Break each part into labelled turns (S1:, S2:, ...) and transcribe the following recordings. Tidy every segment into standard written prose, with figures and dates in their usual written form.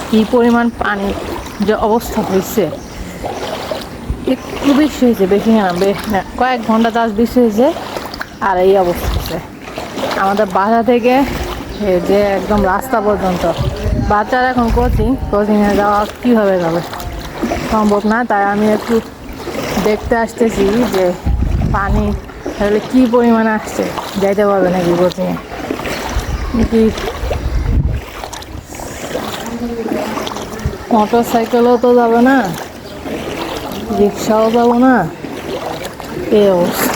S1: কি পরিমাণ পানি যে অবস্থা হয়েছে, একটু বেশি হয়েছে, বেশি না, কয়েক ঘন্টা চাষ বেশি হয়েছে। আর এই অবস্থা হয়েছে আমাদের বাসা থেকে যে একদম রাস্তা পর্যন্ত। বাচ্চারা এখন কোচিংয়ে যাওয়া কীভাবে যাবে, সম্ভব না। তাই আমি একটু দেখতে আসতেছি যে পানি তাহলে কী পরিমাণে আসছে, যাইতে পারবে নাকি কোচিংয়ে, নাকি মোটর সাইকেলও তো যাবে না, রিক্সাও যাবো না, এই অবস্থা।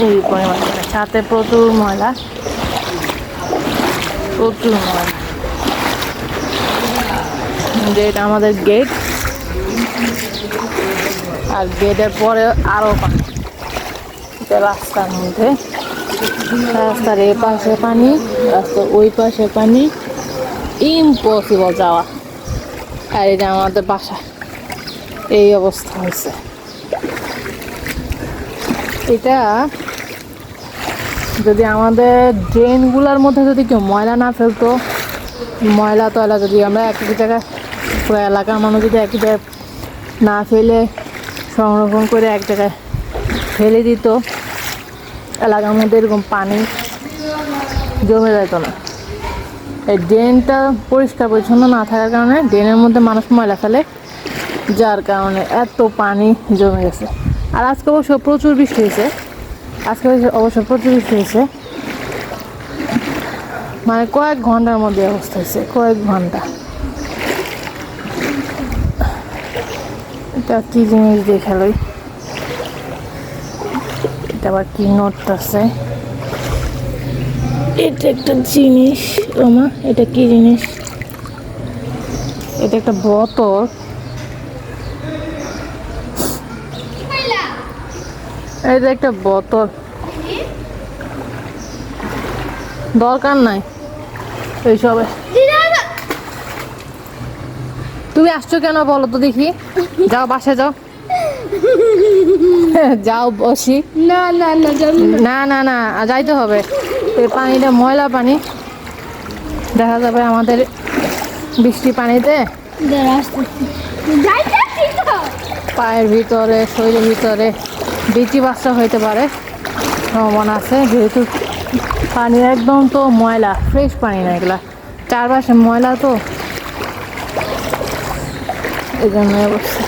S1: এই পরিমাণ সাথে প্রচুর ময়লা, প্রচুর ময়লা। যেটা আমাদের গেট, আর গেটের পরে আরও পানি রাস্তার মধ্যে, রাস্তার এই পাশে পানি, রাস্তার ওই পাশে পানি, ইম্পসিবল যাওয়া। আর এটা আমাদের বাসা, এই অবস্থা হয়েছে। এটা যদি আমাদের ড্রেনগুলোর মধ্যে যদি কেউ ময়লা না ফেলতো, ময়লা টয়লা যদি আমরা এক জায়গায়, পুরো এলাকার মানুষ যদি এক জায়গায় না ফেলে সংরক্ষণ করে এক জায়গায় ফেলে দিত, এলাকার মধ্যে এরকম পানি জমে যেত না। এই ড্রেনটা পরিষ্কার পরিচ্ছন্ন না থাকার কারণে ড্রেনের মধ্যে মানুষ ময়লা ফেলে, যার কারণে এত পানি জমে গেছে। আর আজকে অবশ্য প্রচুর বৃষ্টি হয়েছে, মানে কয়েক ঘন্টার মধ্যে অবস্থা হয়েছে, কয়েক ঘন্টা। এটা কি জিনিস দেখালই, এটা আবার কি নোট আছে, এটা একটা জিনিস। ওমা, এটা কি জিনিস? এটা একটা বোতল, এটা একটা বোতল, দরকার নাই এইসবে। তুমি আসছো কেন বলো তো দেখি? যাও বাসায় যাও, যাও বসি।
S2: না না না
S1: না না না, যাইতে হবে। এই পানিটা ময়লা পানি, দেখা যাবে আমাদের বৃষ্টি পানিতে পায়ের ভিতরে, শরীরের ভিতরে বিচি বাচ্চা হইতে পারে, সম্ভাবনা আছে। যেহেতু পানি একদম তো ময়লা, ফ্রেশ পানি না, এগুলা চারপাশে ময়লা, তো এই জন্য অবস্থা।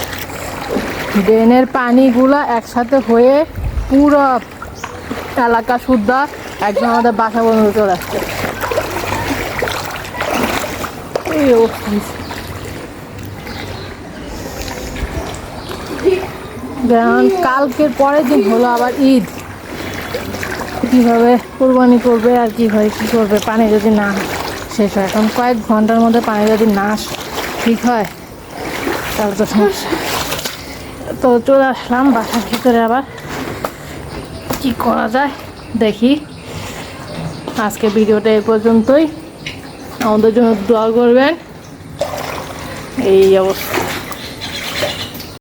S1: ড্রেনের পানিগুলা একসাথে হয়ে পুরো এলাকা শুদ্ধা একদম আমাদের বাসা পর্যন্ত চলে আসছে, এই অবস্থা। যেমন কালকের পরের দিন হলো আবার ঈদ, কীভাবে কোরবানি করবে আর কীভাবে কী করবে, পানি যদি না শেষ হয়। এখন কয়েক ঘন্টার মধ্যে পানি যদি না ঠিক হয় তাহলে তো সমস্যা। তো চলে আসলাম বাসার ভিতরে, আবার কি করা যায় দেখি। আজকে ভিডিওটা এই পর্যন্তই, আমাদের জন্য দোয়া করবেন। এই অবস্থা।